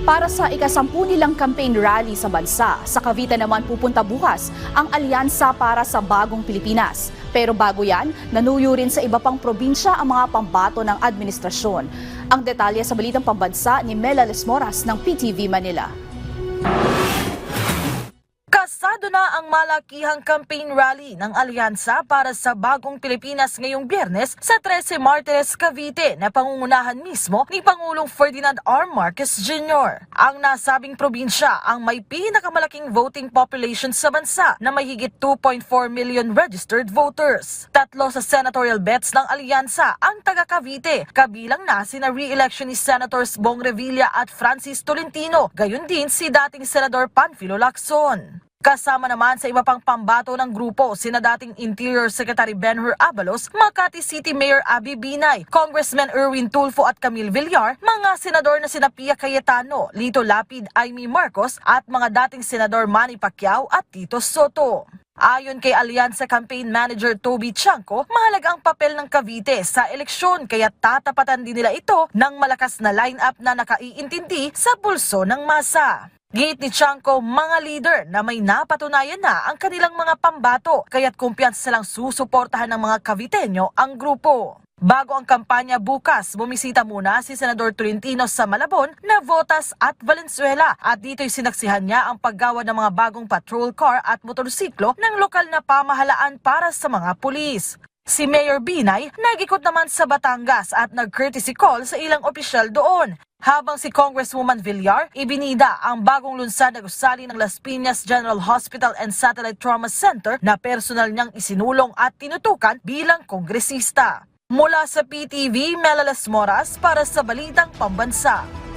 Para sa ika-10 nilang campaign rally sa bansa, sa Cavite naman pupunta bukas ang Alyansa para sa Bagong Pilipinas. Pero bago yan, nanuyo rin sa iba pang probinsya ang mga pambato ng administrasyon. Ang detalye sa Balitang Pambansa ni Mela Lesmoras ng PTV Manila. Kasado na ang malakihang campaign rally ng Alyansa para sa Bagong Pilipinas ngayong Biyernes sa 13 Martires, Cavite na pangungunahan mismo ni Pangulong Ferdinand R. Marcos Jr. Ang nasabing probinsya ang may pinakamalaking voting population sa bansa na may higit 2.4 million registered voters. 3 sa senatorial bets ng Alyansa ang taga Cavite, kabilang na sina re-election ni Senators Bong Revilla at Francis Tolentino, gayon din si dating Senador Panfilo Lacson. Kasama naman sa iba pang pambato ng grupo, sina dating Interior Secretary Benhur Abalos, Makati City Mayor Abby Binay, Congressman Erwin Tulfo at Camille Villar, mga senador na sina Pia Cayetano, Lito Lapid, Amy Marcos at mga dating senador Manny Pacquiao at Tito Soto. Ayon kay Alyansa Campaign Manager Toby Chanco, mahalaga ang papel ng Cavite sa eleksyon kaya tatapatan din nila ito ng malakas na line-up na nakaiintindi sa pulso ng masa. Git ni Chanco, mga leader na may napatunayan na ang kanilang mga pambato kaya't kumpiyansa silang susuportahan ng mga Caviteño ang grupo. Bago ang kampanya bukas, bumisita muna si Senador Tolentino sa Malabon, Navotas at Valenzuela at dito'y sinaksihan niya ang paggawa ng mga bagong patrol car at motorsiklo ng lokal na pamahalaan para sa mga pulis. Si Mayor Binay nag-ikot naman sa Batangas at nag-courtesy call sa ilang opisyal doon. Habang si Congresswoman Villar, ibinida ang bagong lunsad na gusali ng Las Piñas General Hospital and Satellite Trauma Center na personal niyang isinulong at tinutukan bilang kongresista. Mula sa PTV, Mela Lesmoras para sa Balitang Pambansa.